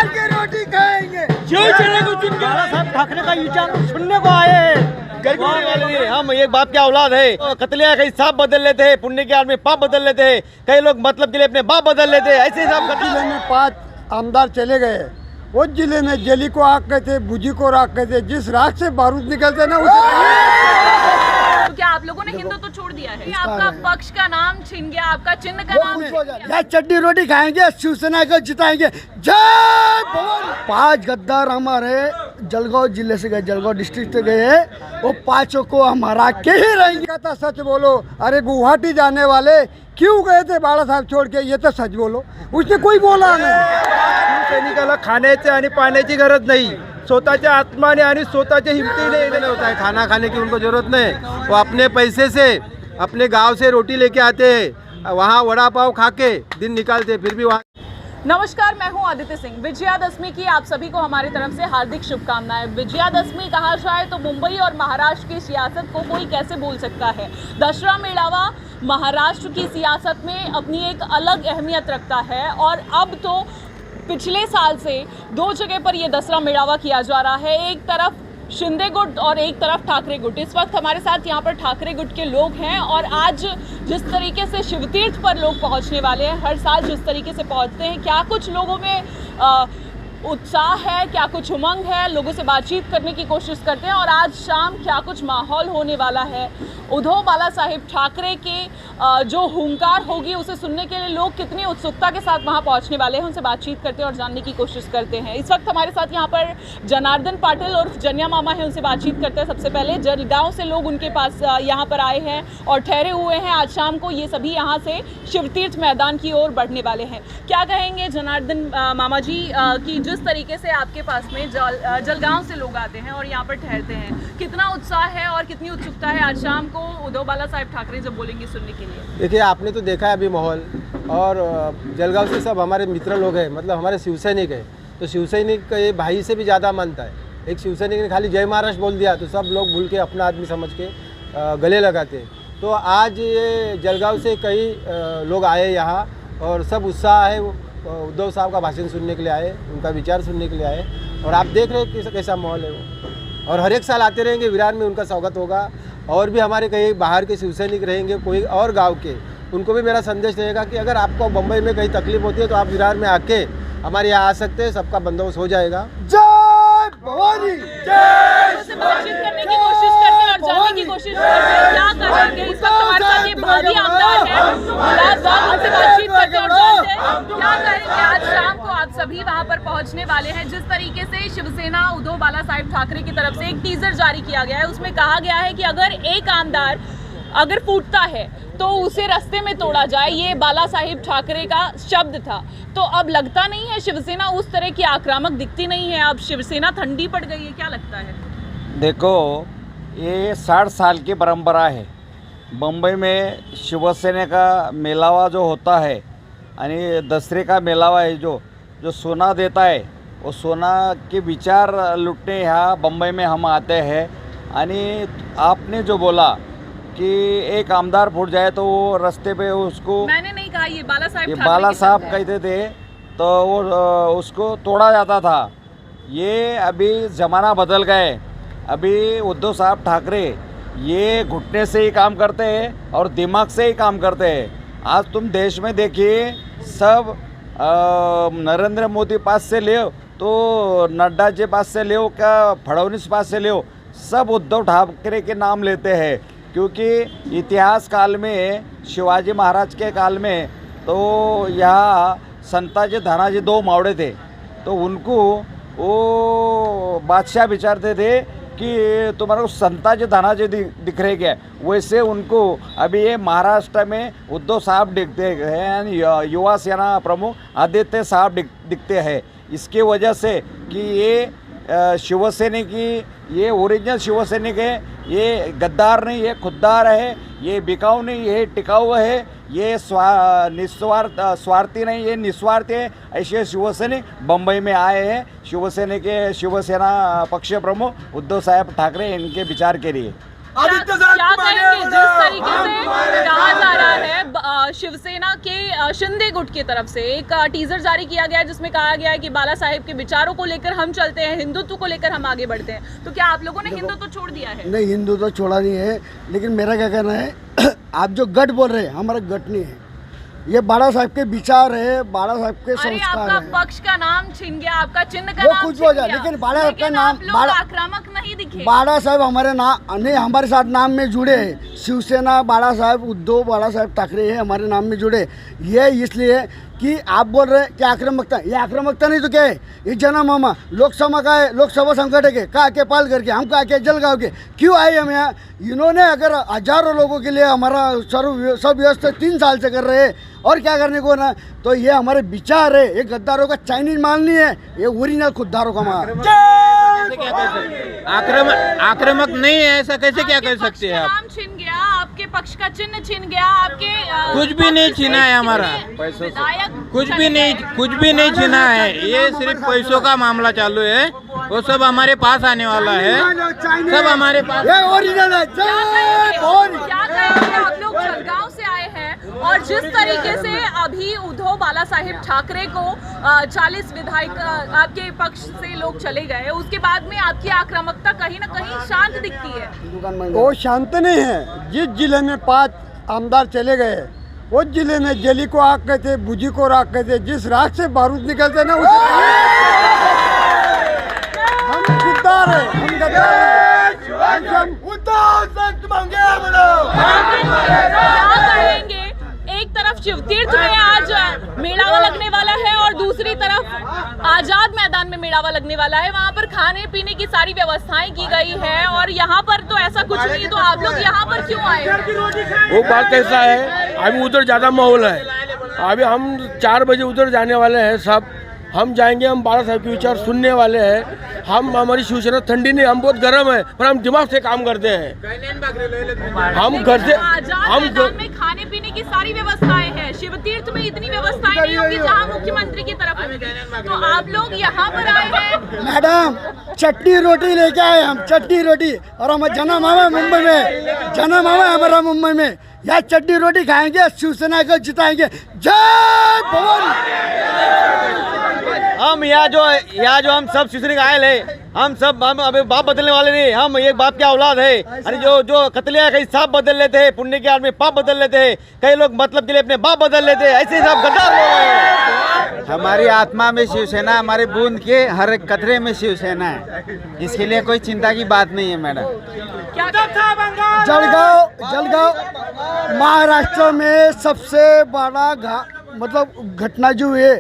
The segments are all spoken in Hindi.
दाल की रोटी खाएंगे। शिवसेना को चुन के बाला साहब ठाकरे का विचार सुनने को आए हैं। हम एक बाप की औलाद है। कतलिया कहीं सांप बदल लेते हैं, पुण्य के आड़ में पाप बदल लेते हैं, कई लोग मतलब के लिए अपने बाप बदल लेते हैं। ऐसे हिसाब जिले में 5 आमदार चले गए, उस जिले में जली को आग कहते, बुझी को राख कहते। जिस राख से बारूद निकलते ना तो क्या आप लोगों ने हिंदू तो छोड़ दिया है? आपका पक्ष का नाम छीन गया, आपका चिन्ह का नाम या चटनी रोटी खाएंगे, शिवसेना को जिताएंगे। जय भवानी। 5 गद्दार हमारे जलगांव जिले से गए, जलगांव डिस्ट्रिक्ट से गए, वो 5 को हम हरा के ही रहेंगे। कहता सच बोलो, अरे गुवाहाटी जाने वाले क्यों गए थे बाला साहब छोड़ के, ये तो सच बोलो। उसने कोई बोला नहीं। सैनिकाला खाण्याची आणि पाण्याची गरज नहीं, स्वतःच्या आत्माने आणि स्वतःच्या हिमतीने इन्हें होता है। खाना खाने की उनको जरूरत नहीं, वो अपने पैसे से अपने गांव से रोटी लेके आते हैं, वहाँ वड़ा पाव खा के दिन निकालते, फिर भी वहाँ। नमस्कार, मैं हूं आदित्य सिंह। विजयादशमी की आप सभी को हमारी तरफ से हार्दिक शुभकामनाएं। विजयादशमी कहा जाए तो मुंबई और महाराष्ट्र की सियासत को कोई कैसे भूल सकता है। दशहरा मेड़ावा महाराष्ट्र की सियासत में अपनी एक अलग अहमियत रखता है और अब तो पिछले साल से 2 जगह पर यह दशहरा मेड़ावा किया जा रहा है। एक तरफ शिंदे गुट और एक तरफ ठाकरे गुट। इस वक्त हमारे साथ यहाँ पर ठाकरे गुट के लोग हैं और आज जिस तरीके से शिवतीर्थ पर लोग पहुँचने वाले हैं, हर साल जिस तरीके से पहुँचते हैं, क्या कुछ लोगों में उत्साह है, क्या कुछ उमंग है, लोगों से बातचीत करने की कोशिश करते हैं। और आज शाम क्या कुछ माहौल होने वाला है, उद्धव बाला साहिब ठाकरे के जो हुंकार होगी उसे सुनने के लिए लोग कितनी उत्सुकता के साथ वहां पहुंचने वाले हैं, उनसे बातचीत करते हैं और जानने की कोशिश करते हैं। इस वक्त हमारे साथ यहां पर जनार्दन पाटिल और जनिया मामा है, उनसे बातचीत करते हैं। सबसे पहले जलगांव से लोग उनके पास यहाँ पर आए हैं और ठहरे हुए हैं। आज शाम को ये सभी यहाँ से शिवतीर्थ मैदान की ओर बढ़ने वाले हैं। क्या कहेंगे जनार्दन मामा जी कि जिस तरीके से आपके पास में जलगांव से लोग आते हैं और यहाँ पर ठहरते हैं, कितना उत्साह है और कितनी उत्सुकता है आज शाम को उद्धव बाला साहिब ठाकरे जब बोलेंगे सुनने के लिए? देखिए, आपने तो देखा है अभी माहौल, और जलगांव से सब हमारे मित्र लोग हैं, मतलब हमारे शिवसैनिक हैं। तो शिवसैनिक ये भाई से भी ज़्यादा मानता है। एक शिवसैनिक ने खाली जय महाराष्ट्र बोल दिया तो सब लोग भूल के अपना आदमी समझ के गले लगाते हैं। तो आज ये जलगांव से कई लोग आए यहाँ और सब उत्साह है। उद्धव साहब का भाषण सुनने के लिए आए, उनका विचार सुनने के लिए आए, और आप देख रहे हैं कैसा माहौल है वो। और हर एक साल आते रहेंगे, विरार में उनका स्वागत होगा। और भी हमारे कहीं बाहर के शिवसैनिक रहेंगे, कोई और गांव के, उनको भी मेरा संदेश रहेगा कि अगर आपको बम्बई में कहीं तकलीफ होती है तो आप विरार में आके हमारे यहाँ आ सकते हैं, सबका बंदोबस्त हो जाएगा। जय भवानी। जय। बातचीत करने की कोशिश करते हैं और जानने की कोशिश करते हैं क्या करेंगे। इस वक्त हमारे साथ ये भावी आमदार है, उनसे बातचीत करते हैं और जानते हैं क्या करेंगे। आज शाम को आप सभी वहां पर पहुंचने वाले हैं। जिस तरीके से शिवसेना उद्धव बाला साहिब ठाकरे की तरफ से एक टीजर जारी किया गया है, उसमें कहा गया है कि अगर एक आमदार अगर फूटता है तो उसे रास्ते में तोड़ा जाए। ये बाला साहिब ठाकरे का शब्द था। तो अब लगता नहीं है शिवसेना उस तरह की आक्रामक दिखती नहीं है, अब शिवसेना ठंडी पड़ गई है, क्या लगता है? देखो, ये 60 साल की परंपरा है। बम्बई में शिवसेना का मेलावा जो होता है आणि दसरे का मेलावा है, जो सोना देता है, वो सोना के विचार लुटने यहाँ बम्बई में हम आते हैं। आणि आपने जो बोला कि एक आमदार फूट जाए तो वो रास्ते पे उसको, मैंने नहीं कहा, ये बाला साहब कहते थे, तो वो उसको तोड़ा जाता था। ये अभी ज़माना बदल गए। अभी उद्धव साहब ठाकरे ये घुटने से ही काम करते हैं और दिमाग से ही काम करते हैं। आज तुम देश में देखिए, सब नरेंद्र मोदी पास से ले तो नड्डा के पास से ले, क्या फडणवीस पास से ले, सब उद्धव ठाकरे के नाम लेते हैं। क्योंकि इतिहास काल में, शिवाजी महाराज के काल में, तो यहाँ संताजी धनाजी 2 मावड़े थे, तो उनको वो बादशाह विचारते थे कि तुम्हारे को संताजी धनाजी दिख रहे क्या। वैसे उनको अभी ये महाराष्ट्र में उद्धव साहब दिखते हैं, युवा सेना प्रमुख आदित्य साहब दिखते हैं। इसकी वजह से कि ये शिवसैनिक की, ये ओरिजिनल शिवसैनिक है, ये गद्दार नहीं है, खुददार है, ये बिकाऊ नहीं है, टिकाऊ है, ये स्वार्थी नहीं, ये निस्वार्थ है। ऐसे शिवसैनिक बम्बई में आए हैं शिवसेना पक्ष प्रमुख उद्धव साहब ठाकरे, इनके विचार के लिए। आदित्य साहब क्या कहेंगे जिस तरीके से कहा जा रहा है शिवसेना के शिंदे गुट की तरफ से एक टीजर जारी किया गया है जिसमें कहा गया है कि बाला साहेब के विचारों को लेकर हम चलते हैं, हिंदुत्व को लेकर हम आगे बढ़ते हैं। तो क्या आप लोगों ने हिंदुत्व छोड़ दिया है? नहीं, हिंदू तो छोड़ा नहीं है, लेकिन मेरा क्या कहना है आप जो गट बोल रहे हैं हमारा गट नहीं है, ये बाला साहब के विचार है, बाला साहब के अरे संस्कार आपका है। पक्ष का नाम छिन गया, आपका चिन्ह का वो नाम कुछ छिन हो जाए, गया, लेकिन बाला साहब का लेकिन नाम- आप लोग बाला- आक्रामक नहीं दिखे। बाला साहब हमारे नाम नहीं, हमारे साथ नाम में जुड़े हैं। शिवसेना बाला साहब उद्धव बाला साहब ठाकरे है हमारे नाम में जुड़े। ये इसलिए कि आप बोल रहे हैं कि आक्रामकता, ये आक्रामकता नहीं तो क्या है, ये जना मामा लोकसभा का है, लोकसभा संगठन है, कहा के पाल करके हम कहा के जलगांव के क्यों आए हम यहाँ। इन्होंने अगर हजारों लोगों के लिए हमारा सब व्यवस्था 3 साल से कर रहे हैं और क्या करने को ना, तो ये हमारे विचार है, ये गद्दारों का चाइनीज माल नहीं है, ये ओरिजिनल खुददारों का माल। आक्रामक नहीं है, ऐसा कैसे क्या कर सकते हैं आप? नाम छिन गया, आपके पक्ष का चिन्ह छिन गया, आपके कुछ भी नहीं छिना है हमारा, विधायक कुछ भी नहीं छिना है। ये सिर्फ पैसों का मामला चालू है, वो सब हमारे पास आने वाला है, सब हमारे पास। ये ओरिजिनल है। जय भवानी। क्या कहेंगे आप लोग जलगांव से आए हैं और जिस तरीके से अभी उद्धव बाला साहेब ठाकरे को 40 विधायक आपके पक्ष से लोग चले गए, उसके बाद में आपकी आक्रामकता कहीं ना कहीं शांत दिखती है। वो शांत नहीं है। जिस जिले में 5 आमदार चले गए, उस जिले में जली को आग कहते, बुझी को राख कहते, जिस राख से बारूद निकलते ना उसे हम गद्दार है, हम गद्दार हैं। क्या कहेंगे, एक तरफ शिवतीर्थ में आज मेड़ावा लगने वाला है और दूसरी तरफ आजाद मैदान में मेड़ावा लगने वाला है, वहाँ पर खाने पीने की सारी व्यवस्थाएं की गई है और यहाँ पर तो ऐसा कुछ नहीं है, तो आप लोग यहाँ पर क्यों आए हैं? वो बात कैसा है, अभी उधर ज़्यादा माहौल है, अभी हम 4 बजे उधर जाने वाले हैं, सब हम जाएंगे, हम बाला साहब के विचार सुनने वाले हैं। हम हमारी शिवसेना ठंडी नहीं, हम बहुत गर्म है, पर हम दिमाग से काम करते हैं। हम घर से आजाद मैदान में खाने पीने की सारी व्यवस्थाएं हैं, शिवतीर्थ में इतनी व्यवस्थाएं नहीं होंगी जहाँ मुख्यमंत्री की तरफ होंगी, तो आप लोग यहाँ पर आए हैं। मैडम चटनी रोटी लेके आए हम, चटनी रोटी, और हम जन्म हुआ मुंबई में, जन्म हुआ हमारा मुंबई में, या चटनी रोटी खाएंगे, शिवसेना को जिताएंगे। जय भवानी। हम यहाँ जो हम सब शिवसैनिक आए ले, हम अभी बाप बदलने वाले नहीं, हम एक बाप की औलाद है। अरे जो कतलिया कहीं सांप बदल लेते हैं, पुण्य के आदमी पाप बदल लेते हैं, कई लोग मतलब के लिए अपने बाप बदल लेते हैं, ऐसे सब गद्दार लोग हैं। हमारी आत्मा में शिवसेना, हमारे बूंद के हर एक कतरे में शिवसेना है, इसके लिए कोई चिंता की बात नहीं है मैडम। जलगांव महाराष्ट्र में सबसे बड़ा मतलब घटना जो है,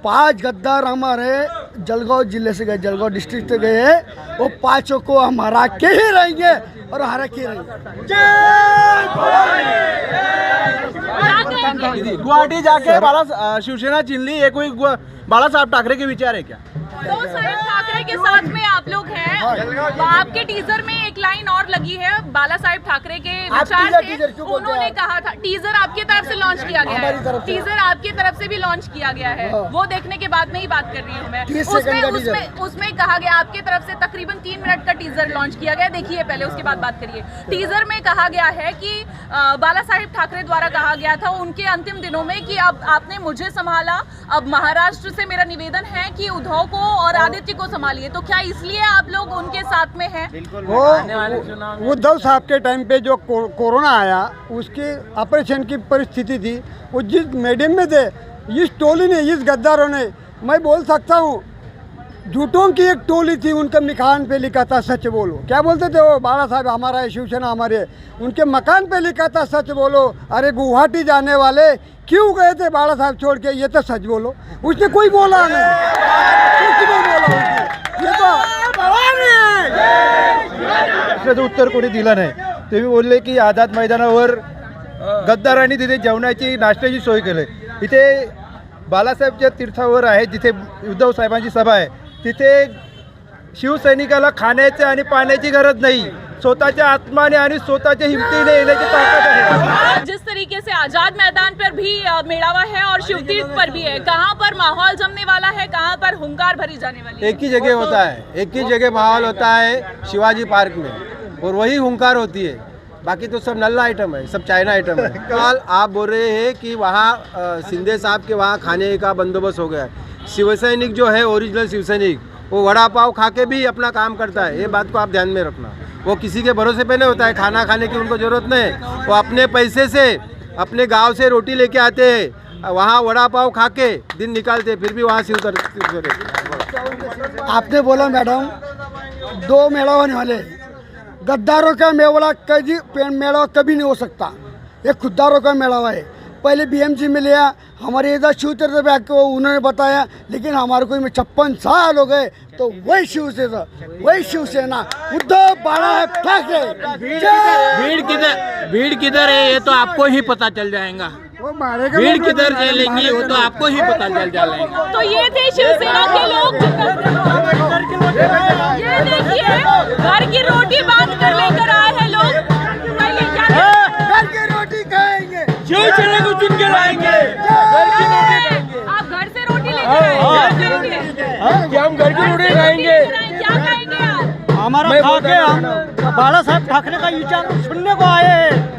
5 गद्दार हमारे जलगांव जिले से गए, जलगांव डिस्ट्रिक्ट से गए हैं, वो 5 को हम हरा के ही रहेंगे और हरा के रहेंगे। जय भवानी। गुवाहाटी जाके बाला शिवसेना चिन ली, ये कोई बाला साहब ठाकरे के विचार है क्या? उद्धव साहेब ठाकरे के साथ में आप लोग हैं, आपके टीजर में एक लाइन और लगी है, बाला साहेब ठाकरे के विचार टीजर क्यों थे, बोलते उन्होंने हैं? कहा था, टीजर आपकी तरफ से लॉन्च किया गया हमारी है, तरफ से। टीजर आपकी तरफ से भी लॉन्च किया गया है, वो देखने के बाद में ही बात कर रही हूँ मैं। 30 सेकंड का टीजर। उसमें कहा गया, आपके तरफ से तकरीबन 3 मिनट का टीजर लॉन्च किया गया, देखिए पहले, उसके बाद बात करिए। टीजर में कहा गया है कि बाला साहेब ठाकरे द्वारा कहा गया था उनके अंतिम दिनों में कि अब आपने मुझे संभाला, अब महाराष्ट्र से मेरा निवेदन है कि उद्धव को और आदित्य को संभालिए, तो क्या इसलिए आप लोग उनके साथ में हैं? वो उद्धव साहब के टाइम पे जो कोरोना आया, उसके ऑपरेशन की परिस्थिति थी, वो जिस मीडियम में थे, इस टोली ने, इस गद्दारों ने, मैं बोल सकता हूँ, झूठों की एक टोली थी, उनके मकान पे लिखा था सच बोलो। क्या बोलते थे वो, बाला साहब हमारा है, शिवसेना हमारे है, उनके मकान पे लिखा था सच बोलो। अरे गुवाहाटी जाने वाले क्यों गए थे बाला साहब छोड़ के, ये तो सच बोलो। उसने कोई बोला नहीं, कुछ नहीं बोला उसने, ये तो उत्तर कोणी दिलं नाही। ते बोलले की आझाद मैदानावर गद्दारांनी तिथे जेवणाची नाश्त्याची सोय केली। इथे बालासाहेबच्या तीर्थावर आहे, जिथे उद्धव साहेबांची सभा आहे, तिथे शिवसैनिकाला खाण्याची आणि पाण्याची गरज नाही, स्वतःच्या आत्माने आणि स्वतःच्या हिमतीने येण्याची ताकद आहे। जिस तरीके से आजाद मैदान पर भी मेड़ावा है और शिवतीर्थ पर भी है, कहाँ पर माहौल जमने वाला है, कहाँ पर हुंकार भरी जाने वाली है? एक ही जगह होता है, एक ही जगह माहौल होता है, शिवाजी पार्क में, और वही हुंकार होती है। बाकी तो सब नल्ला आइटम है, सब चाइना आइटम है। कल आप बोल रहे हैं कि वहाँ शिंदे साहब के वहाँ खाने का बंदोबस्त हो गया है। शिवसैनिक जो है ओरिजिनल शिवसैनिक, वो वड़ा पाव खा के भी अपना काम करता है, ये बात को आप ध्यान में रखना। वो किसी के भरोसे पे नहीं होता है, खाना खाने की उनको ज़रूरत नहीं। वो अपने पैसे से अपने गांव से रोटी लेके आते हैं, वहाँ वड़ा पाव खा के दिन निकालते, फिर भी वहाँ से उतर। आपने बोला मैडम 2 मेला होने वाले, गद्दारों का मेला कभी नहीं हो सकता, ये खुद्दारों का मेला है। पहले BMC में लिया, हमारे इधर शिवतीर्थ बैग को उन्होंने बताया, लेकिन हमारे को 56 साल हो गए, तो वही शिवसेना उद्धव बाला ठाकरे। भीड़ किधर है ये तो आपको ही पता चल जाएगा। भीड़ किधर चलेंगी वो तो आपको ही पता चल जाएगा। तो ये थे शिवसेना के लोग। ये देखिए घर की रोटी बांध कर लेकर आए हैं लोग। घर की रोटी खाएंगे, शिवसेना को चुन के लाएंगे। आप घर से रोटी लेकर आए, क्या हम घर की रोटी खाएंगे? क्या खाएंगे आप? हमारा खा के हम बाला साहब ठाकरे का विचार सुनने को आए हैं।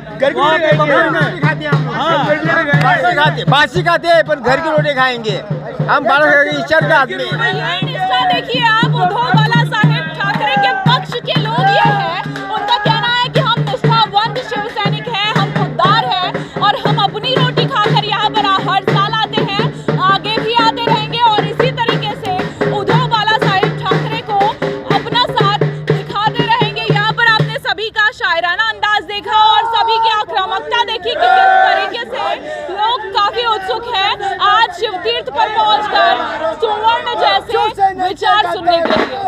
बासी खाते हैं पर घर की रोटी खाएंगे। हम बाला साहब के विचार का आदमी। ये निष्ठा देखिए आप, उद्धव बाला साहेब ठाकरे के पक्ष के लोग ये हैं। उनका कहना है कि हम निष्ठावंत शिवसैनिक हैं, हम खुददार हैं और हम अपनी रोटी खाकर यहाँ पर हर साल आते हैं, आगे भी आते रहेंगे। और इसी तरीके से उद्धव बाला साहेब ठाकरे को अपना साथ दिखाते रहेंगे। यहाँ पर आपने सभी का शायराना अंदाज देखा और सभी की आक्रामकता देखी कि किस तरीके से लोग काफी उत्सुक हैं आज शिवतीर्थ पर पहुंचकर सुवर्ण जैसे विचार सुनने के लिए।